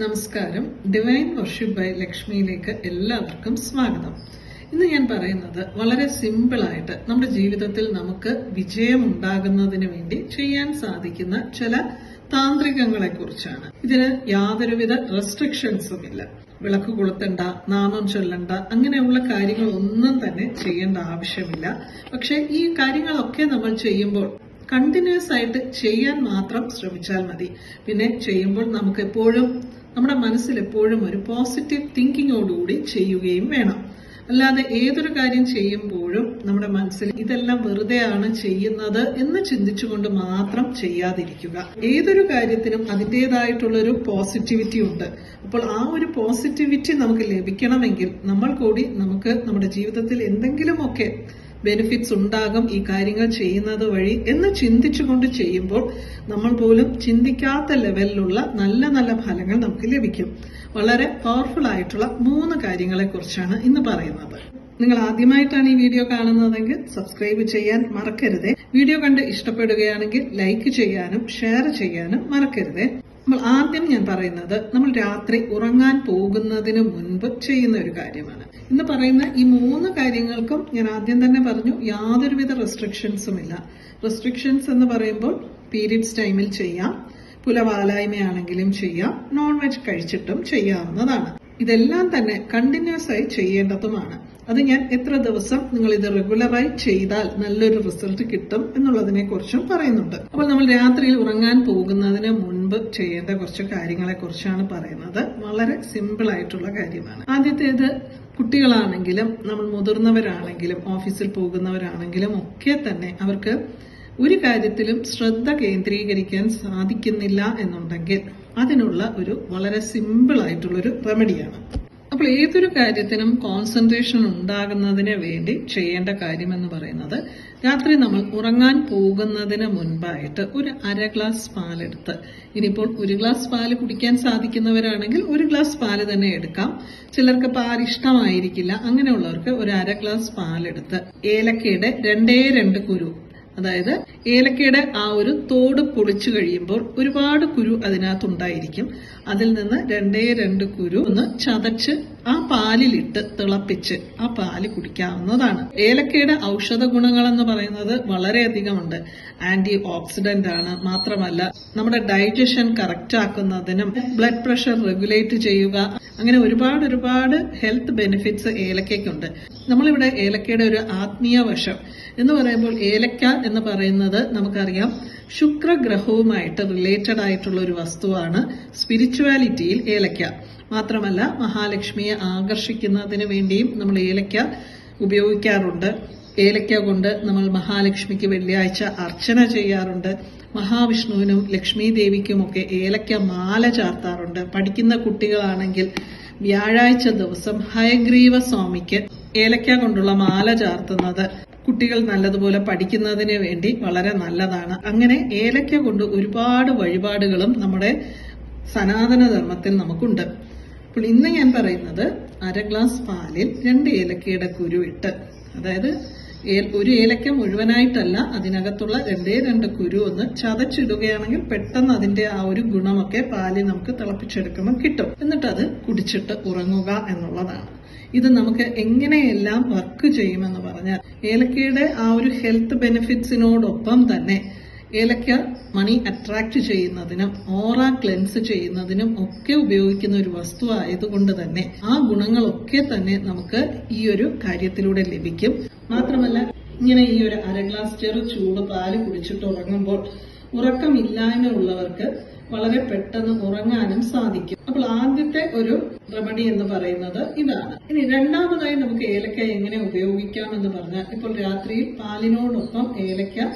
നമസ്കാരം. Divine worship by ലക്ഷ്മിയിലേക്ക് എല്ലാവർക്കും സ്വാഗതം. ഇന്ന് ഞാൻ പറയുന്നത് വളരെ സിമ്പിളായിട്ട് നമ്മുടെ ജീവിതത്തിൽ നമുക്ക് വിജയം ഉണ്ടാകുന്നതിന് വേണ്ടി ചെയ്യാൻ സാധിക്കുന്ന ചില താന്ത്രികങ്ങളെ കുറിച്ചാണ്. ഇതിന് യാതൊരുവിധ റെസ്ട്രിക്ഷൻസും ഇല്ല. വിളക്ക് കൊളുത്തണ്ട, നാമം ചൊല്ലണ്ട, അങ്ങനെയുള്ള കാര്യങ്ങളൊന്നും തന്നെ ചെയ്യേണ്ട ആവശ്യമില്ല. പക്ഷെ ഈ കാര്യങ്ങളൊക്കെ നമ്മൾ ചെയ്യുമ്പോൾ കണ്ടിന്യൂസ് ആയിട്ട് ചെയ്യാൻ മാത്രം ശ്രമിച്ചാൽ മതി. പിന്നെ ചെയ്യുമ്പോൾ നമുക്ക് എപ്പോഴും നമ്മുടെ മനസ്സിൽ എപ്പോഴും ഒരു പോസിറ്റീവ് തിങ്കിങ്ങോടുകൂടി ചെയ്യുകയും വേണം. അല്ലാതെ ഏതൊരു കാര്യം ചെയ്യുമ്പോഴും നമ്മുടെ മനസ്സിൽ ഇതെല്ലാം വെറുതെയാണ് ചെയ്യുന്നത് എന്ന് ചിന്തിച്ചുകൊണ്ട് മാത്രം ചെയ്യാതിരിക്കുക. ഏതൊരു കാര്യത്തിനും അതിൻ്റെതായിട്ടുള്ളൊരു പോസിറ്റിവിറ്റി ഉണ്ട്. അപ്പോൾ ആ ഒരു പോസിറ്റിവിറ്റി നമുക്ക് ലഭിക്കണമെങ്കിൽ നമ്മൾ കൂടി നമുക്ക് നമ്മുടെ ജീവിതത്തിൽ എന്തെങ്കിലുമൊക്കെ ബെനിഫിറ്റ്സ് ഉണ്ടാകും ഈ കാര്യങ്ങൾ ചെയ്യുന്നത് വഴി എന്ന് ചിന്തിച്ചുകൊണ്ട് ചെയ്യുമ്പോൾ നമ്മൾ പോലും ചിന്തിക്കാത്ത ലെവലിലുള്ള നല്ല നല്ല ഫലങ്ങൾ നമുക്ക് ലഭിക്കും. വളരെ പവർഫുൾ ആയിട്ടുള്ള 3 കാര്യങ്ങളെ കുറിച്ചാണ് ഇന്ന് പറയുന്നത്. നിങ്ങൾ ആദ്യമായിട്ടാണ് ഈ വീഡിയോ കാണുന്നതെങ്കിൽ സബ്സ്ക്രൈബ് ചെയ്യാൻ മറക്കരുതേ. വീഡിയോ കണ്ട് ഇഷ്ടപ്പെടുകയാണെങ്കിൽ ലൈക്ക് ചെയ്യാനും ഷെയർ ചെയ്യാനും മറക്കരുതേ. നമ്മൾ ആദ്യം ഞാൻ പറയുന്നത് നമ്മൾ രാത്രി ഉറങ്ങാൻ പോകുന്നതിന് മുൻപ് ചെയ്യുന്ന ഒരു കാര്യമാണ്. ഇന്ന് പറയുന്ന ഈ 3 കാര്യങ്ങൾക്കും ഞാൻ ആദ്യം തന്നെ പറഞ്ഞു യാതൊരുവിധ റെസ്ട്രിക്ഷൻസും ഇല്ല. റെസ്ട്രിക്ഷൻസ് എന്ന് പറയുമ്പോൾ പീരിയഡ്സ് ടൈമിൽ ചെയ്യാം, പുലവാലായ്മയാണെങ്കിലും ചെയ്യാം, നോൺ വെജ് കഴിച്ചിട്ടും ചെയ്യാവുന്നതാണ്. ഇതെല്ലാം തന്നെ കണ്ടിന്യൂസ് ആയി ചെയ്യേണ്ടതുമാണ്. അത് ഞാൻ എത്ര ദിവസം നിങ്ങൾ ഇത് റെഗുലറായി ചെയ്താൽ നല്ലൊരു റിസൾട്ട് കിട്ടും എന്നുള്ളതിനെ കുറിച്ചും പറയുന്നുണ്ട്. അപ്പോൾ നമ്മൾ രാത്രിയിൽ ഉറങ്ങാൻ പോകുന്നതിന് മുൻപ് ചെയ്യേണ്ട കുറച്ച് കാര്യങ്ങളെ കുറിച്ചാണ് പറയുന്നത്. വളരെ സിമ്പിൾ ആയിട്ടുള്ള കാര്യമാണ്. ആദ്യത്തേത്, കുട്ടികളാണെങ്കിലും നമ്മൾ മുതിർന്നവരാണെങ്കിലും ഓഫീസിൽ പോകുന്നവരാണെങ്കിലും ഒക്കെ തന്നെ അവർക്ക് ഒരു കാര്യത്തിലും ശ്രദ്ധ കേന്ദ്രീകരിക്കാൻ സാധിക്കുന്നില്ല എന്നുണ്ടെങ്കിൽ അതിനുള്ള ഒരു വളരെ സിമ്പിൾ ആയിട്ടുള്ളൊരു റെമഡിയാണ്. അപ്പോൾ ഏതൊരു കാര്യത്തിനും കോൺസെൻട്രേഷൻ ഉണ്ടാകുന്നതിന് വേണ്ടി ചെയ്യേണ്ട കാര്യമെന്ന് പറയുന്നത്, രാത്രി നമ്മൾ ഉറങ്ങാൻ പോകുന്നതിന് മുൻപായിട്ട് ഒരു 1/2 ഗ്ലാസ് പാലെടുത്ത്, ഇനിയിപ്പോൾ 1 ഗ്ലാസ് പാല് കുടിക്കാൻ സാധിക്കുന്നവരാണെങ്കിൽ 1 ഗ്ലാസ് പാല് തന്നെ എടുക്കാം. ചിലർക്ക് പാൽ ഇഷ്ടമായിരിക്കില്ല. അങ്ങനെയുള്ളവർക്ക് ഒരു 1/2 ഗ്ലാസ് പാലെടുത്ത് ഏലക്കയുടെ 2 കുരു, അതായത് ഏലക്കയുടെ ആ ഒരു തോട് പൊളിച്ചു കഴിയുമ്പോൾ ഒരുപാട് കുരു അതിനകത്തുണ്ടായിരിക്കും. അതിൽ നിന്ന് 2 കുരു ഒന്ന് ചതച്ച് ആ പാലിലിട്ട് തിളപ്പിച്ച് ആ പാല് കുടിക്കാവുന്നതാണ്. ഏലക്കയുടെ ഔഷധ ഗുണങ്ങൾ എന്ന് പറയുന്നത് വളരെയധികമുണ്ട്. ആന്റി ഓക്സിഡന്റ് ആണ്. മാത്രമല്ല നമ്മുടെ ഡൈജഷൻ കറക്റ്റ് ആക്കുന്നതിനും ബ്ലഡ് പ്രഷർ റെഗുലേറ്റ് ചെയ്യുക, അങ്ങനെ ഒരുപാട് ഹെൽത്ത് ബെനിഫിറ്റ്സ് ഏലക്കയ്ക്കുണ്ട്. നമ്മളിവിടെ ഏലക്കയുടെ ഒരു ആത്മീയ വശം എന്ന് പറയുമ്പോൾ, ഏലക്ക എന്ന് പറയുന്നത് നമുക്കറിയാം ശുക്രഗ്രഹവുമായിട്ട് റിലേറ്റഡ് ആയിട്ടുള്ള ഒരു വസ്തുവാണ് സ്പിരിച്വാലിറ്റിയിൽ ഏലക്ക. മാത്രമല്ല മഹാലക്ഷ്മിയെ ആകർഷിക്കുന്നതിന് വേണ്ടിയും നമ്മൾ ഏലക്ക ഉപയോഗിക്കാറുണ്ട്. ഏലക്ക കൊണ്ട് നമ്മൾ മഹാലക്ഷ്മിക്ക് വെള്ളിയാഴ്ച അർച്ചന ചെയ്യാറുണ്ട്. മഹാവിഷ്ണുവിനും ലക്ഷ്മി ദേവിക്കുമൊക്കെ ഏലക്ക മാല ചാർത്താറുണ്ട്. പഠിക്കുന്ന കുട്ടികളാണെങ്കിൽ വ്യാഴാഴ്ച ദിവസം ഹയഗ്രീവ സ്വാമിക്ക് ഏലക്ക കൊണ്ടുള്ള മാല ചാർത്തുന്നത് കുട്ടികൾ നല്ലതുപോലെ പഠിക്കുന്നതിന് വേണ്ടി വളരെ നല്ലതാണ്. അങ്ങനെ ഏലക്ക കൊണ്ട് ഒരുപാട് വഴിപാടുകളും നമ്മുടെ സനാതന ധർമ്മത്തിൽ നമുക്കുണ്ട്. അപ്പോൾ ഇന്ന് ഞാൻ പറയുന്നത് 1/2 ഗ്ലാസ് പാലിൽ 2 ഏലക്കയുടെ കുരു ഇട്ട്, അതായത് ഒരു ഏലക്ക മുഴുവനായിട്ടല്ല, അതിനകത്തുള്ള 2 കുരു ഒന്ന് ചതച്ചിടുകയാണെങ്കിൽ പെട്ടെന്ന് അതിന്റെ ആ ഒരു ഗുണമൊക്കെ പാലിൽ നമുക്ക് തിളപ്പിച്ചെടുക്കുമ്പോൾ കിട്ടും. എന്നിട്ട് അത് കുടിച്ചിട്ട് ഉറങ്ങുക എന്നുള്ളതാണ്. ഇത് നമുക്ക് എങ്ങനെയെല്ലാം വർക്ക് ചെയ്യുമെന്ന് പറഞ്ഞാൽ, ഏലക്കയുടെ ആ ഒരു ഹെൽത്ത് ബെനിഫിറ്റ്സിനോടൊപ്പം തന്നെ ഏലക്ക മണി അട്രാക്ട് ചെയ്യുന്നതിനും ഓറ ക്ലെൻസ് ചെയ്യുന്നതിനും ഒക്കെ ഉപയോഗിക്കുന്ന ഒരു വസ്തു ആയതുകൊണ്ട് തന്നെ ആ ഗുണങ്ങളൊക്കെ തന്നെ നമുക്ക് ഈ ഒരു കാര്യത്തിലൂടെ ലഭിക്കും. മാത്രമല്ല ഇങ്ങനെ ഈ ഒരു 1/2 ഗ്ലാസ് ചെറു ചൂട് പാല് കുടിച്ചിട്ട് ഉറങ്ങുമ്പോൾ ഉറക്കമില്ലായ്മ ഉള്ളവർക്ക് വളരെ പെട്ടെന്ന് ഉറങ്ങാനും സാധിക്കും. അപ്പോൾ ആദ്യത്തെ ഒരു റെമഡി എന്ന് പറയുന്നത് ഇതാണ്. ഇനി രണ്ടാമതായി നമുക്ക് ഏലക്ക എങ്ങനെ ഉപയോഗിക്കാം എന്ന് പറഞ്ഞാൽ, ഇപ്പോൾ രാത്രിയിൽ പാലിനോടൊപ്പം ഏലക്ക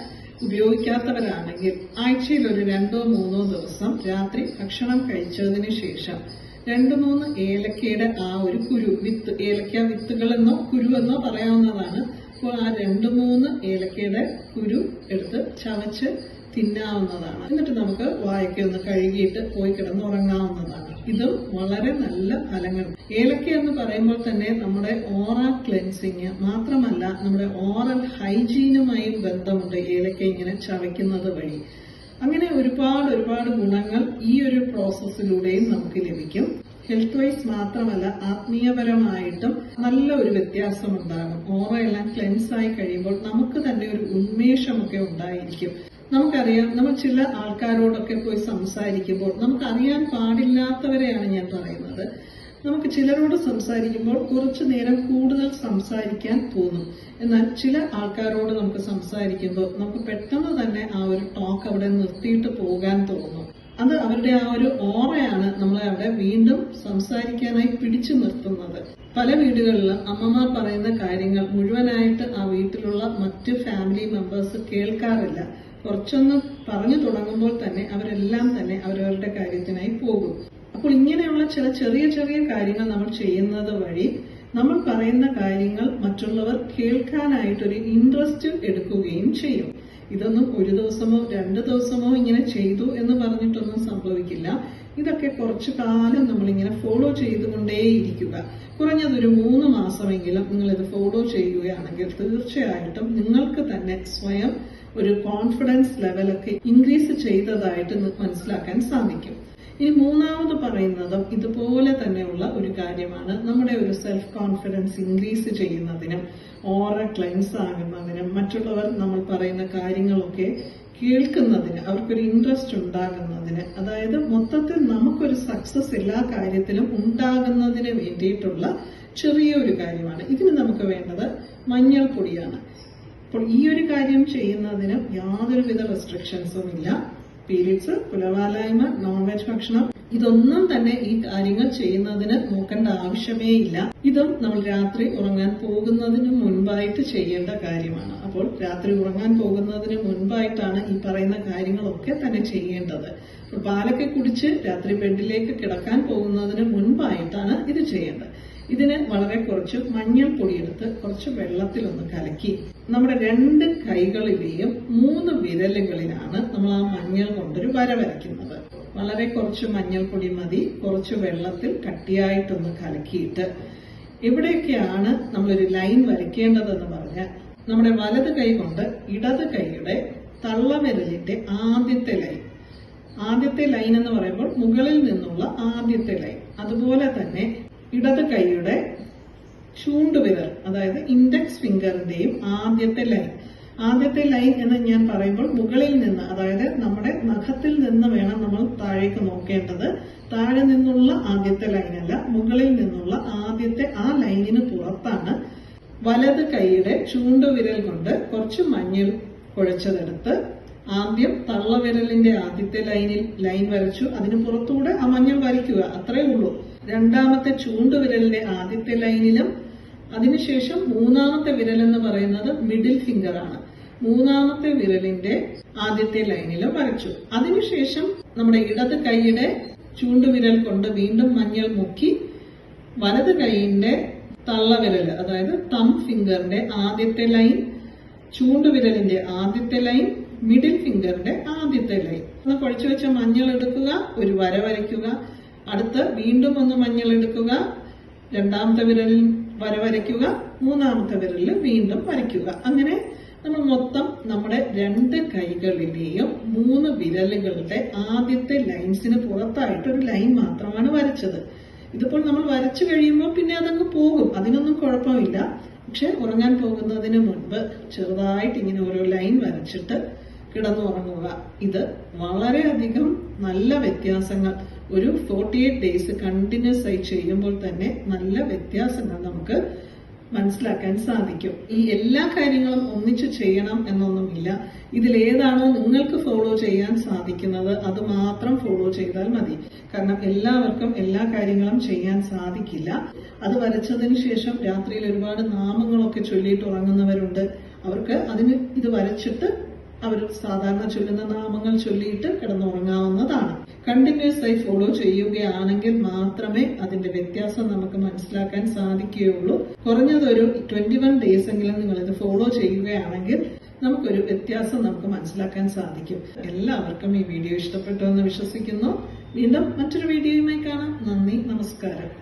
ഉപയോഗിക്കാത്തവരാണെങ്കിൽ ആഴ്ചയിൽ ഒരു 2-3 ദിവസം രാത്രി ഭക്ഷണം കഴിച്ചതിന് ശേഷം 2-3 ഏലക്കയുടെ ആ ഒരു കുരു, വിത്ത്, ഏലക്ക വിത്തുകളെന്നോ കുരുവെന്നോ പറയാവുന്നതാണ്. അപ്പോൾ ആ 2-3 ഏലക്കയുടെ കുരു എടുത്ത് ചവച്ച് തിന്നാവുന്നതാണ്. എന്നിട്ട് നമുക്ക് വായൊക്കെ ഒന്ന് കഴുകിയിട്ട് പോയി കിടന്നുറങ്ങാവുന്നതാണ്. ഇതും വളരെ നല്ല ഫലങ്ങൾ. ഏലക്ക എന്ന് പറയുമ്പോൾ തന്നെ നമ്മുടെ ഓറ ക്ലെൻസിങ് മാത്രമല്ല നമ്മുടെ ഓറൽ ഹൈജീനുമായും ബന്ധമുണ്ട് ഏലക്ക ഇങ്ങനെ ചവയ്ക്കുന്നത് വഴി. അങ്ങനെ ഒരുപാട് ഗുണങ്ങൾ ഈ ഒരു പ്രോസസ്സിലൂടെയും നമുക്ക് ലഭിക്കും. ഹെൽത്ത് വൈസ് മാത്രമല്ല, ആത്മീയപരമായിട്ടും നല്ല ഒരു വ്യത്യാസം ഉണ്ടാകും. ഓറയെല്ലാം ക്ലെൻസ് ആയി കഴിയുമ്പോൾ നമുക്ക് തന്നെ ഒരു ഉന്മേഷമൊക്കെ ഉണ്ടായിരിക്കും. നമുക്കറിയാം, നമ്മൾ ചില ആൾക്കാരോടൊക്കെ പോയി സംസാരിക്കുമ്പോൾ നമുക്ക് അറിയാൻ പാടില്ലാത്തവരെയാണ് ഞാൻ പറയുന്നത്. നമുക്ക് ചിലരോട് സംസാരിക്കുമ്പോൾ കുറച്ചു നേരം കൂടുതൽ സംസാരിക്കാൻ തോന്നും. എന്നാൽ ചില ആൾക്കാരോട് നമുക്ക് സംസാരിക്കുമ്പോൾ നമുക്ക് പെട്ടെന്ന് തന്നെ ആ ഒരു ടോക്ക് അവിടെ നിർത്തിയിട്ട് പോകാൻ തോന്നും. അത് അവരുടെ ആ ഒരു ഓറയാണ് നമ്മളെ അവിടെ വീണ്ടും സംസാരിക്കാനായി പിടിച്ചു നിർത്തുന്നത്. പല വീടുകളിലും അമ്മമാർ പറയുന്ന കാര്യങ്ങൾ മുഴുവനായിട്ട് ആ വീട്ടിലുള്ള മറ്റ് ഫാമിലി മെമ്പേഴ്സ് കേൾക്കാറില്ല. കുറച്ചൊന്ന് പറഞ്ഞു തുടങ്ങുമ്പോൾ തന്നെ അവരെല്ലാം തന്നെ അവരവരുടെ കാര്യത്തിനായി പോകും. അപ്പോൾ ഇങ്ങനെയുള്ള ചില ചെറിയ കാര്യങ്ങൾ നമ്മൾ ചെയ്യുന്നത് വഴി നമ്മൾ പറയുന്ന കാര്യങ്ങൾ മറ്റുള്ളവർ കേൾക്കാനായിട്ടൊരു ഇൻട്രസ്റ്റ് എടുക്കുകയും ചെയ്യും. ഇതൊന്നും ഒരു ദിവസമോ 2 ദിവസമോ ഇങ്ങനെ ചെയ്തു എന്ന് പറഞ്ഞിട്ടൊന്നും സംഭവിക്കില്ല. ഇതൊക്കെ കുറച്ചു കാലം നമ്മളിങ്ങനെ ഫോളോ ചെയ്തുകൊണ്ടേയിരിക്കുക. കുറഞ്ഞതൊരു 3 മാസമെങ്കിലും നിങ്ങൾ ഇത് ഫോളോ ചെയ്യുകയാണെങ്കിൽ തീർച്ചയായിട്ടും നിങ്ങൾക്ക് തന്നെ സ്വയം ഒരു കോൺഫിഡൻസ് ലെവലൊക്കെ ഇൻക്രീസ് ചെയ്തതായിട്ട് മനസ്സിലാക്കാൻ സാധിക്കും. ഇനി മൂന്നാമത് പറയുന്നതും ഇതുപോലെ തന്നെയുള്ള ഒരു കാര്യമാണ്. നമ്മുടെ ഒരു സെൽഫ് കോൺഫിഡൻസ് ഇൻക്രീസ് ചെയ്യുന്നതിനും ഓറ ക്ലെൻസ് ആകുന്നതിനും മറ്റുള്ളവർ നമ്മൾ പറയുന്ന കാര്യങ്ങളൊക്കെ കേൾക്കുന്നതിന് അവർക്കൊരു ഇൻട്രസ്റ്റ് ഉണ്ടാകുന്നതിന്, അതായത് മൊത്തത്തിൽ നമുക്കൊരു സക്സസ് എല്ലാ കാര്യത്തിലും ഉണ്ടാകുന്നതിന് വേണ്ടിയിട്ടുള്ള ചെറിയൊരു കാര്യമാണ്. ഇതിന് നമുക്ക് വേണ്ടത് മഞ്ഞൾപ്പൊടിയാണ്. അപ്പോൾ ഈ ഒരു കാര്യം ചെയ്യുന്നതിന് യാതൊരുവിധ റെസ്ട്രിക്ഷൻസും ഇല്ല. പീരിയഡ്സ്, കുലവാലായ്മ, നോൺ വെജ് ഭക്ഷണം, ഇതൊന്നും തന്നെ ഈ കാര്യങ്ങൾ ചെയ്യുന്നതിന് നോക്കേണ്ട ആവശ്യമേ ഇല്ല. ഇതും നമ്മൾ രാത്രി ഉറങ്ങാൻ പോകുന്നതിന് മുൻപായിട്ട് ചെയ്യേണ്ട കാര്യമാണ്. അപ്പോൾ രാത്രി ഉറങ്ങാൻ പോകുന്നതിന് മുൻപായിട്ടാണ് ഈ പറയുന്ന കാര്യങ്ങളൊക്കെ തന്നെ ചെയ്യേണ്ടത്. അപ്പോൾ പാലൊക്കെ കുടിച്ച് രാത്രി ബെഡിലേക്ക് കിടക്കാൻ പോകുന്നതിന് മുൻപായിട്ടാണ് ഇത് ചെയ്യേണ്ടത്. ഇതിന് വളരെ കുറച്ച് മഞ്ഞൾപ്പൊടി എടുത്ത് കുറച്ച് വെള്ളത്തിലൊന്ന് കലക്കി നമ്മുടെ 2 കൈകളിലെയും 3 വിരലുകളിലാണ് നമ്മൾ ആ മഞ്ഞൾ കൊണ്ടൊരു വര വരയ്ക്കുന്നത്. വളരെ കുറച്ച് മഞ്ഞൾപ്പൊടി മതി. കുറച്ച് വെള്ളത്തിൽ കട്ടിയായിട്ടൊന്ന് കലക്കിയിട്ട് എവിടെയൊക്കെയാണ് നമ്മളൊരു ലൈൻ വരയ്ക്കേണ്ടതെന്ന് പറഞ്ഞാൽ, നമ്മുടെ വലത് കൈ കൊണ്ട് ഇടത് കൈയുടെ തള്ളവിരലിന്റെ ആദ്യത്തെ ലൈൻ എന്ന് പറയുമ്പോൾ മുകളിൽ നിന്നുള്ള ആദ്യത്തെ ലൈൻ, അതുപോലെ തന്നെ ഇടത് കൈയുടെ ചൂണ്ടുവിരൽ, അതായത് ഇൻഡെക്സ് ഫിംഗറിന്റെയും ആദ്യത്തെ ലൈൻ എന്ന് ഞാൻ പറയുമ്പോൾ മുകളിൽ നിന്ന്, അതായത് നമ്മുടെ നഖത്തിൽ നിന്ന് വേണം നമ്മൾ താഴേക്ക് നോക്കേണ്ടത്. താഴെ നിന്നുള്ള ആദ്യത്തെ ലൈനല്ല, മുകളിൽ നിന്നുള്ള ആദ്യത്തെ ആ ലൈനിന് പുറത്താണ് വലത് കൈയുടെ ചൂണ്ടുവിരൽ കൊണ്ട് കുറച്ച് മഞ്ഞൾ കുഴച്ചതെടുത്ത് ആദ്യം തള്ളവിരലിന്റെ ആദ്യത്തെ ലൈൻ വരച്ചു. അതിന് പുറത്തൂടെ ആ മഞ്ഞൾ വരയ്ക്കുക, അത്രേ ഉള്ളൂ. രണ്ടാമത്തെ ചൂണ്ടുവിരലിന്റെ ആദ്യത്തെ ലൈനിലും അതിനുശേഷം മൂന്നാമത്തെ വിരൽ എന്ന് പറയുന്നത് മിഡിൽ ഫിംഗർ ആണ്. മൂന്നാമത്തെ വിരലിന്റെ ആദ്യത്തെ ലൈനിലും വരച്ചു. അതിനുശേഷം നമ്മുടെ ഇടത് കൈയുടെ ചൂണ്ടുവിരൽ കൊണ്ട് വീണ്ടും മഞ്ഞൾ മുക്കി വലത് കൈയിന്റെ തള്ളവിരൽ, അതായത് തം ഫിംഗറിന്റെ ആദ്യത്തെ ലൈൻ, ചൂണ്ടുവിരലിന്റെ ആദ്യത്തെ ലൈൻ, മിഡിൽ ഫിംഗറിന്റെ ആദ്യത്തെ ലൈൻ. ഒന്ന് കുഴച്ചു വെച്ച മഞ്ഞൾ എടുക്കുക, ഒരു വര വരയ്ക്കുക. അടുത്ത് വീണ്ടും ഒന്ന് മഞ്ഞൾ എടുക്കുക, രണ്ടാമത്തെ വിരലിൽ വര വരയ്ക്കുക, മൂന്നാമത്തെ വിരലിൽ വീണ്ടും വരയ്ക്കുക. അങ്ങനെ നമ്മൾ മൊത്തം നമ്മുടെ 2 കൈകളിലെയും 3 വിരലുകളുടെ ആദ്യത്തെ ലൈൻസിന് പുറത്തായിട്ട് ഒരു ലൈൻ മാത്രമാണ് വരച്ചത്. ഇതിപ്പോൾ നമ്മൾ വരച്ചു കഴിയുമ്പോൾ പിന്നെ അതങ്ങ് പോകും, അതിനൊന്നും കുഴപ്പമില്ല. പക്ഷെ ഉറങ്ങാൻ പോകുന്നതിന് മുൻപ് ചെറുതായിട്ട് ഇങ്ങനെ ഓരോ ലൈൻ വരച്ചിട്ട് കിടന്നുറങ്ങുക. ഇത് വളരെയധികം നല്ല വ്യത്യാസങ്ങൾ ഒരു 48 ഡേയ്സ് കണ്ടിന്യൂസ് ആയി ചെയ്യുമ്പോൾ തന്നെ നല്ല വ്യത്യാസങ്ങൾ നമുക്ക് മനസ്സിലാക്കാൻ സാധിക്കും. ഈ എല്ലാ കാര്യങ്ങളും ഒന്നിച്ചു ചെയ്യണം എന്നൊന്നുമില്ല. ഇതിലേതാണോ നിങ്ങൾക്ക് ഫോളോ ചെയ്യാൻ സാധിക്കുന്നത് അത് മാത്രം ഫോളോ ചെയ്താൽ മതി. കാരണം എല്ലാവർക്കും എല്ലാ കാര്യങ്ങളും ചെയ്യാൻ സാധിക്കില്ല. അത് വരച്ചതിന് ശേഷം രാത്രിയിൽ ഒരുപാട് നാമങ്ങളൊക്കെ ചൊല്ലിയിട്ട് ഉറങ്ങുന്നവരുണ്ട്. അവർക്ക് അതിന് ഇത് വരച്ചിട്ട് അവർ സാധാരണ ചൊല്ലുന്ന നാമങ്ങൾ ചൊല്ലിയിട്ട് കിടന്നുറങ്ങാവുന്നതാണ്. കണ്ടിന്യൂസ് ആയി ഫോളോ ചെയ്യുകയാണെങ്കിൽ മാത്രമേ അതിന്റെ വ്യത്യാസം നമുക്ക് മനസ്സിലാക്കാൻ സാധിക്കുകയുള്ളൂ. കുറഞ്ഞതൊരു 21 ഡേയ്സ് എങ്കിലും നിങ്ങൾ ഇത് ഫോളോ ചെയ്യുകയാണെങ്കിൽ നമുക്കൊരു വ്യത്യാസം നമുക്ക് മനസ്സിലാക്കാൻ സാധിക്കും. എല്ലാവർക്കും ഈ വീഡിയോ ഇഷ്ടപ്പെട്ടു എന്ന് വിശ്വസിക്കുന്നു. വീണ്ടും മറ്റൊരു വീഡിയോയുമായി കാണാം. നന്ദി, നമസ്കാരം.